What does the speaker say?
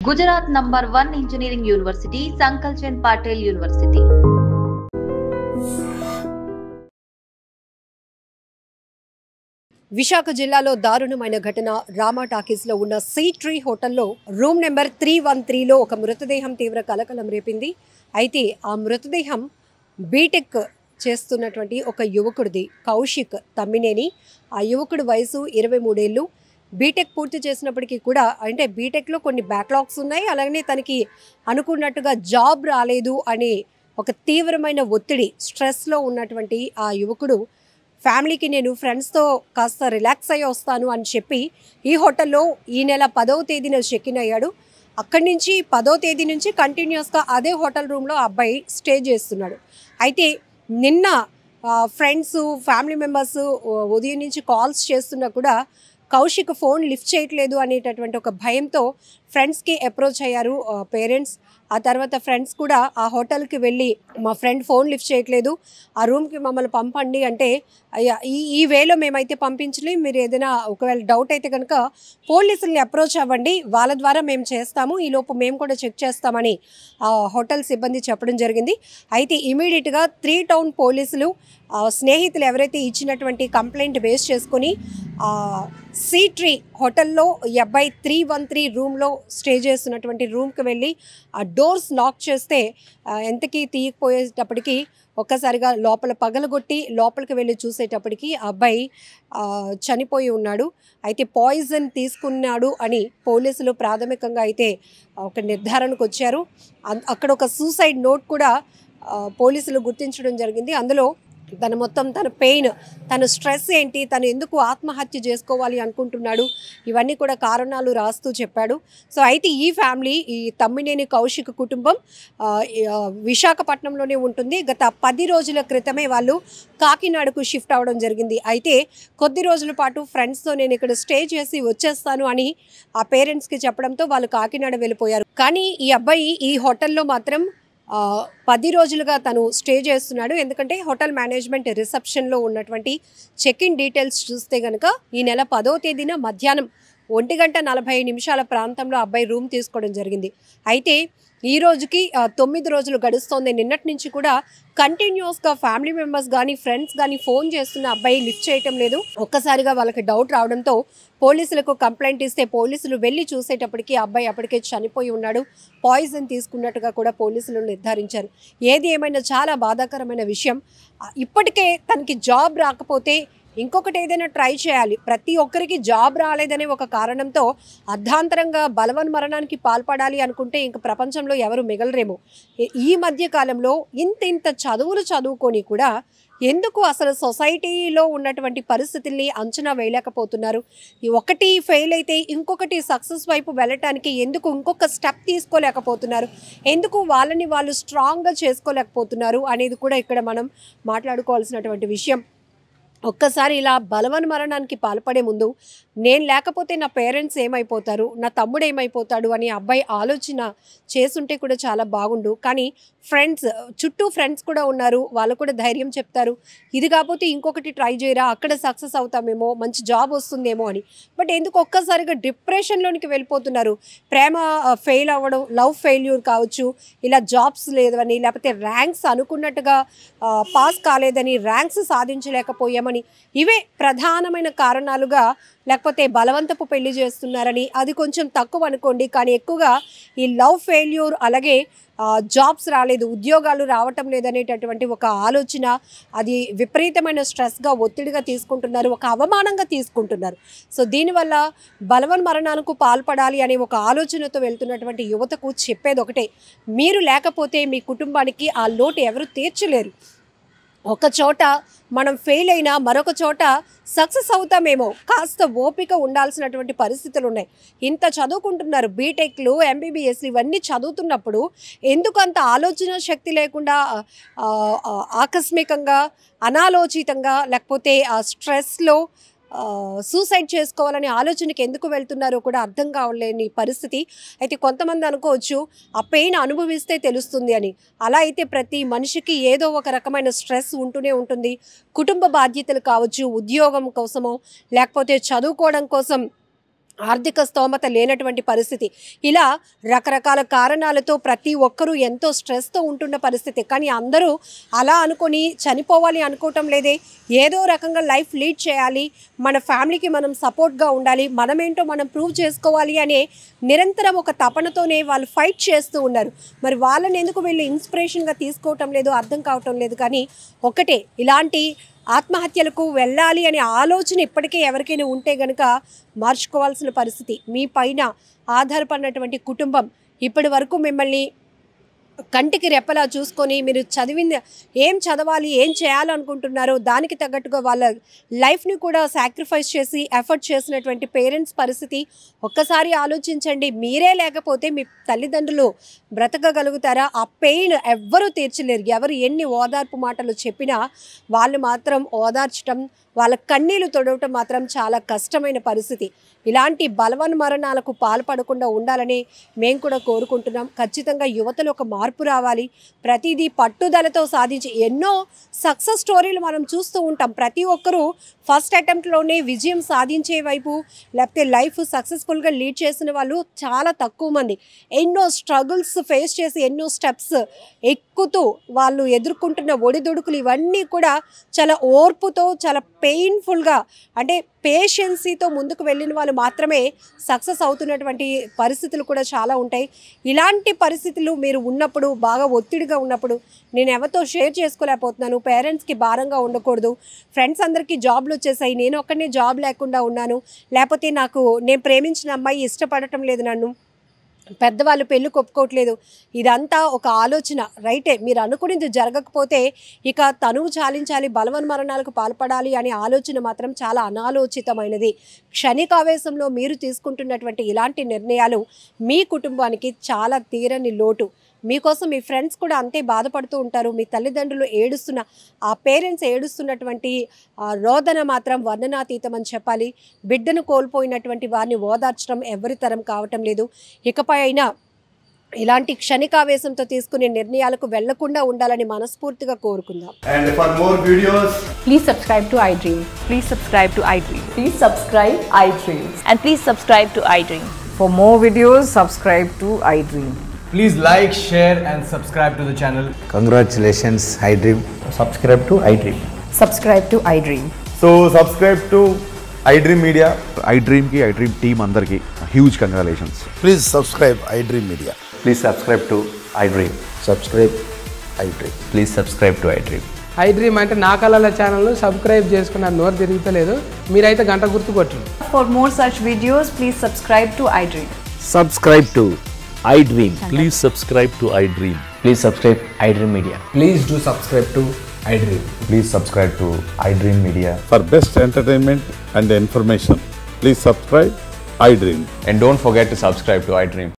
Gujarat number 1 engineering university Sankalchand Patil university. Visakha జిల్లాలో దారుణమైన ఘటన. రామా టాకీస్లో ఉన్న సీ ట్రీ హోటల్లో రూమ్ నెంబర్ 313లో ఒక మృతదేహం తీవ్ర కలకలం రేపింది. అయితే ఆ మృతదేహం బీటెక్ చేస్తున్నటువంటి ఒక యువకుడిది, కౌశిక్ తమ్మినేని. ఆ యువకుడి వయసు 23 ఏళ్ళు. బీటెక్ పూర్తి చేసినప్పటికీ కూడా, అంటే బీటెక్లో కొన్ని బ్యాక్లాగ్స్ ఉన్నాయి, అలాగే తనకి అనుకున్నట్టుగా జాబ్ రాలేదు అనే ఒక తీవ్రమైన ఒత్తిడి, స్ట్రెస్లో ఉన్నటువంటి ఆ యువకుడు ఫ్యామిలీకి నేను ఫ్రెండ్స్తో కాస్త రిలాక్స్ అయ్యి వస్తాను అని చెప్పి ఈ హోటల్లో ఈ నెల 10వ తేదీన చెక్ ఇన్ అయ్యాడు. అక్కడి నుంచి 10వ తేదీ నుంచి కంటిన్యూస్గా అదే హోటల్ రూమ్లో అబ్బాయి స్టే చేస్తున్నాడు. అయితే నిన్న ఫ్రెండ్స్, ఫ్యామిలీ మెంబర్స్ ఉదయం నుంచి కాల్స్ చేస్తున్నా కూడా కౌశిక్ ఫోన్ లిఫ్ట్ చేయట్లేదు అనేటటువంటి ఒక భయంతో ఫ్రెండ్స్కి అప్రోచ్ అయ్యారు పేరెంట్స్. ఆ తర్వాత ఫ్రెండ్స్ కూడా ఆ హోటల్కి వెళ్ళి, మా ఫ్రెండ్ ఫోన్ లిఫ్ట్ చేయట్లేదు, ఆ రూమ్కి మమ్మల్ని పంపండి అంటే, అయ్యా ఈ వేలో మేమైతే పంపించలేం, మీరు ఏదైనా ఒకవేళ డౌట్ అయితే కనుక పోలీసుల్ని అప్రోచ్ అవ్వండి, వాళ్ళ ద్వారా మేము చేస్తాము, ఈలోపు మేము కూడా చెక్ చేస్తామని ఆ హోటల్ సిబ్బంది చెప్పడం జరిగింది. అయితే ఇమీడియట్గా 3 టౌన్ పోలీసులు స్నేహితులు ఎవరైతే ఇచ్చినటువంటి కంప్లైంట్ బేస్ చేసుకొని సీ ట్రీ హోటల్లో ఈ అబ్బాయి 313 రూమ్లో స్టే చేస్తున్నటువంటి రూమ్కి వెళ్ళి ఆ డోర్స్ లాక్ చేస్తే ఎంతకీ తీయకపోయేటప్పటికీ ఒక్కసారిగా లోపల పగలగొట్టి లోపలికి వెళ్ళి చూసేటప్పటికి ఆ అబ్బాయి చనిపోయి ఉన్నాడు. అయితే పాయిజన్ తీసుకున్నాడు అని పోలీసులు ప్రాథమికంగా అయితే ఒక నిర్ధారణకు వచ్చారు. అక్కడ ఒక సూసైడ్ నోట్ కూడా పోలీసులు గుర్తించడం జరిగింది. అందులో తన పెయిన్, తన స్ట్రెస్ ఏంటి, తను ఎందుకు ఆత్మహత్య చేసుకోవాలి అనుకుంటున్నాడు, ఇవన్నీ కూడా కారణాలు రాస్తూ చెప్పాడు. సో అయితే ఈ ఫ్యామిలీ, ఈ తమ్మినేని కౌశిక్ కుటుంబం విశాఖపట్నంలోనే ఉంటుంది. గత 10 రోజుల క్రితమే వాళ్ళు కాకినాడకు షిఫ్ట్ అవ్వడం జరిగింది. అయితే కొద్ది రోజుల పాటు ఫ్రెండ్స్తో నేను ఇక్కడ స్టే చేసి వచ్చేస్తాను అని ఆ పేరెంట్స్కి చెప్పడంతో వాళ్ళు కాకినాడ వెళ్ళిపోయారు. కానీ ఈ అబ్బాయి ఈ హోటల్లో మాత్రం 10 రోజులుగా తను స్టే చేస్తున్నాడు. ఎందుకంటే హోటల్ మేనేజ్మెంట్ రిసెప్షన్లో ఉన్నటువంటి చెక్ ఇన్ డీటెయిల్స్ చూస్తే కనుక ఈ నెల 10వ తేదీన మధ్యాహ్నం 1:40 ప్రాంతంలో అబ్బాయి రూమ్ తీసుకోవడం జరిగింది. అయితే ఈ రోజుకి 9 రోజులు గడుస్తోంది. నిన్నటి నుంచి కూడా కంటిన్యూస్గా ఫ్యామిలీ మెంబర్స్ కానీ ఫ్రెండ్స్ కానీ ఫోన్ చేస్తున్న అబ్బాయి లిఫ్ట్ చేయటం లేదు. ఒక్కసారిగా వాళ్ళకి డౌట్ రావడంతో పోలీసులకు కంప్లైంట్ ఇస్తే పోలీసులు వెళ్ళి చూసేటప్పటికి అబ్బాయి అప్పటికే చనిపోయి ఉన్నాడు, పాయిజన్ తీసుకున్నట్టుగా కూడా పోలీసులు నిర్ధారించారు. ఏది ఏమైనా చాలా బాధాకరమైన విషయం. ఇప్పటికే తనకి జాబ్ రాకపోతే ఇంకొకటి ఏదైనా ట్రై చేయాలి. ప్రతి ఒక్కరికి జాబ్ రాలేదనే ఒక కారణంతో అర్ధాంతరంగా బలవన్మరణానికి పాల్పడాలి అనుకుంటే ఇంక ప్రపంచంలో ఎవరు మిగలరేమో. ఈ మధ్య కాలంలో ఇంత చదువులు చదువుకొని కూడా ఎందుకు అసలు సొసైటీలో ఉన్నటువంటి పరిస్థితుల్ని అంచనా వేయలేకపోతున్నారు? ఒకటి ఫెయిల్ అయితే ఇంకొకటి సక్సెస్ వైపు వెళ్ళటానికి ఎందుకు ఇంకొక స్టెప్ తీసుకోలేకపోతున్నారు? ఎందుకు వాళ్ళని వాళ్ళు స్ట్రాంగ్గా చేసుకోలేకపోతున్నారు అనేది కూడా ఇక్కడ మనం మాట్లాడుకోవాల్సినటువంటి విషయం. ఒక్కసారి ఇలా బలవన్మరణానికి పాల్పడే ముందు నేను లేకపోతే నా పేరెంట్స్ ఏమైపోతారు, నా తమ్ముడు ఏమైపోతాడు అని అబ్బాయి ఆలోచన చేసుంటే కూడా చాలా బాగుండు. కానీ చుట్టూ ఫ్రెండ్స్ కూడా ఉన్నారు, వాళ్ళు కూడా ధైర్యం చెప్తారు, ఇది కాకపోతే ఇంకొకటి ట్రై చేయరా, అక్కడ సక్సెస్ అవుతామేమో, మంచి జాబ్ వస్తుందేమో అని. బట్ ఎందుకు ఒక్కసారిగా డిప్రెషన్లోనికి వెళ్ళిపోతున్నారు? ప్రేమ ఫెయిల్ అవ్వడం, లవ్ ఫెయిల్యూర్ కావచ్చు, ఇలా జాబ్స్ లేదని, లేకపోతే ర్యాంక్స్ అనుకున్నట్టుగా పాస్ కాలేదని, ర్యాంక్స్ సాధించలేకపోయామని, ఇవే ప్రధానమైన కారణాలుగా, లేకపోతే బలవంతపు పెళ్లి చేస్తున్నారని, అది కొంచెం తక్కువ అనుకోండి. కానీ ఎక్కువగా ఈ లవ్ ఫెయిల్యూర్, అలాగే జాబ్స్ రాలేదు, ఉద్యోగాలు రావటం లేదనేటటువంటి ఒక ఆలోచన, అది విపరీతమైన స్ట్రెస్గా, ఒత్తిడిగా తీసుకుంటున్నారు, ఒక అవమానంగా తీసుకుంటున్నారు. సో దీనివల్ల బలవన్మరణాలకు పాల్పడాలి అనే ఒక ఆలోచనతో వెళ్తున్నటువంటి యువతకు చెప్పేది ఒకటే, మీరు లేకపోతే మీ కుటుంబానికి ఆ లోటు ఎవరు తీర్చలేరు. ఒక చోట మనం ఫెయిల్ అయినా మరొక చోట సక్సెస్ అవుతామేమో, కాస్త ఓపిక ఉండాల్సినటువంటి పరిస్థితులు ఉన్నాయి. ఇంత చదువుకుంటున్నారు, బీటెక్లు, ఎంబీబీఎస్లు ఇవన్నీ చదువుతున్నప్పుడు ఎందుకు అంత ఆలోచన శక్తి లేకుండా ఆకస్మికంగా, అనాలోచితంగా, లేకపోతే ఆ స్ట్రెస్లో సూసైడ్ చేసుకోవాలనే ఆలోచనకి ఎందుకు వెళ్తున్నారో కూడా అర్థం కావలేని పరిస్థితి. అయితే కొంతమంది అనుకోవచ్చు ఆ పెయిన్ అనుభవిస్తే తెలుస్తుంది అని. అలా అయితే ప్రతి మనిషికి ఏదో ఒక రకమైన స్ట్రెస్ ఉంటూనే ఉంటుంది. కుటుంబ బాధ్యతలు కావచ్చు, ఉద్యోగం కోసమో, లేకపోతే చదువుకోవడం కోసం ఆర్థిక స్తోమత లేనటువంటి పరిస్థితి, ఇలా రకరకాల కారణాలతో ప్రతి ఒక్కరూ ఎంతో స్ట్రెస్తో ఉంటున్న పరిస్థితి. కానీ అందరూ అలా అనుకొని చనిపోవాలి అనుకోవటం లేదే, ఏదో రకంగా లైఫ్ లీడ్ చేయాలి, మన ఫ్యామిలీకి మనం సపోర్ట్గా ఉండాలి, మనమేంటో మనం ప్రూవ్ చేసుకోవాలి అనే నిరంతరం ఒక తపనతోనే వాళ్ళు ఫైట్ చేస్తూ ఉన్నారు. మరి వాళ్ళని ఎందుకు వీళ్ళు ఇన్స్పిరేషన్గా తీసుకోవటం లేదు అర్థం కావటం లేదు. కానీ ఒకటే, ఇలాంటి ఆత్మహత్యలకు వెళ్ళాలి అనే ఆలోచన ఇప్పటికే ఎవరికైనా ఉంటే గనుక మార్చుకోవాల్సిన పరిస్థితి. మీ పైన ఆధారపడినటువంటి కుటుంబం ఇప్పటి వరకు మిమ్మల్ని కంటికి రెప్పలా చూసుకొని మీరు ఏం చదవాలి, ఏం చేయాలనుకుంటున్నారో దానికి తగ్గట్టుగా వాళ్ళ లైఫ్ని కూడా సాక్రిఫైస్ చేసి ఎఫర్ట్ చేసినటువంటి పేరెంట్స్ పరిస్థితి ఒక్కసారి ఆలోచించండి. మీరే లేకపోతే మీ తల్లిదండ్రులు బ్రతకగలుగుతారా? ఆ పెయిన్ ఎవ్వరూ తీర్చలేరు. ఎవరు ఎన్ని ఓదార్పు మాటలు చెప్పినా వాళ్ళు మాత్రం ఓదార్చడం, వాళ్ళ కన్నీళ్లు తొడవటం మాత్రం చాలా కష్టమైన పరిస్థితి. ఇలాంటి బలవన్మరణాలకు పాల్పడకుండా ఉండాలని మేము కూడా కోరుకుంటున్నాం. ఖచ్చితంగా యువతలో ఒక మార్పు రావాలి. ప్రతిదీ పట్టుదలతో సాధించి ఎన్నో సక్సెస్ స్టోరీలు మనం చూస్తూ ఉంటాం. ప్రతి ఒక్కరూ ఫస్ట్ అటెంప్ట్లోనే విజయం సాధించే వైపు, లేకపోతే లైఫ్ సక్సెస్ఫుల్గా లీడ్ చేసిన వాళ్ళు చాలా తక్కువ మంది. ఎన్నో స్ట్రగుల్స్ ఫేస్ చేసి ఎన్నో స్టెప్స్ ఎక్కుతూ వాళ్ళు ఎదుర్కొంటున్న ఒడిదుడుకులు ఇవన్నీ కూడా చాలా ఓర్పుతో, చాలా పెయిన్ఫుల్గా, అంటే పేషెన్సీతో ముందుకు వెళ్ళిన వాళ్ళు మాత్రమే సక్సెస్ అవుతున్నటువంటి పరిస్థితులు కూడా చాలా ఉంటాయి. ఇలాంటి పరిస్థితులు మీరు ఉన్నప్పుడు, బాగా ఒత్తిడిగా ఉన్నప్పుడు, నేను ఎవరితో షేర్ చేసుకోలేకపోతున్నాను, పేరెంట్స్కి భారంగా ఉండకూడదు, ఫ్రెండ్స్ అందరికీ జాబ్లు వచ్చేసాయి, నేను ఒక్కనే జాబ్ లేకుండా ఉన్నాను, లేకపోతే నేను ప్రేమించిన అమ్మాయి ఇష్టపడటం లేదు, నన్ను పెద్దవాళ్ళు పెళ్ళి ఒప్పుకోవట్లేదు, ఇదంతా ఒక ఆలోచన రైటే. మీరు అనుకునేది జరగకపోతే ఇక తనువు చాలించాలి, బలవన్మరణాలకు పాల్పడాలి అనే ఆలోచన మాత్రం చాలా అనాలోచితమైనది. క్షణికావేశంలో మీరు తీసుకుంటున్నటువంటి ఇలాంటి నిర్ణయాలు మీ కుటుంబానికి చాలా తీరని లోటు. మీకోసం మీ ఫ్రెండ్స్ కూడా అంతే బాధపడుతూ ఉంటారు. మీ తల్లిదండ్రులు ఏడుస్తున్న, ఆ పేరెంట్స్ ఏడుస్తున్నటువంటి రోదన మాత్రం వర్ణనాతీతం అని చెప్పాలి. బిడ్డను కోల్పోయినటువంటి వారిని ఓదార్చడం ఎవరి తరం కావటం లేదు. ఇకపై అయినా ఇలాంటి క్షణికావేశంతో తీసుకునే నిర్ణయాలకు వెళ్లకుండా ఉండాలని మనస్ఫూర్తిగా కోరుకుందాం. And for more videos, please subscribe to iDream. Please subscribe to iDream. Please subscribe iDream. And please subscribe to iDream. For more videos, subscribe to iDream. please like, share and subscribe to the channel. Congratulations, iDream. Subscribe to iDream. Subscribe to iDream. So subscribe to iDream Media. iDream ki iDream team andarki huge congratulations. Please subscribe iDream Media. Please subscribe to iDream. Subscribe iDream. Please subscribe to iDream. iDream అంటే నా కళల channel subscribe చేసుకున్న నోరు తిరుగుతలేదు, మీరైతే గంట గుర్తు కొట్టండి. For more such videos, please subscribe to iDream. Subscribe to iDream. Please subscribe to iDream. Please subscribe iDream Media. Please do subscribe to iDream. Please subscribe to iDream Media. For best entertainment and information, please subscribe iDream. And don't forget to subscribe to iDream.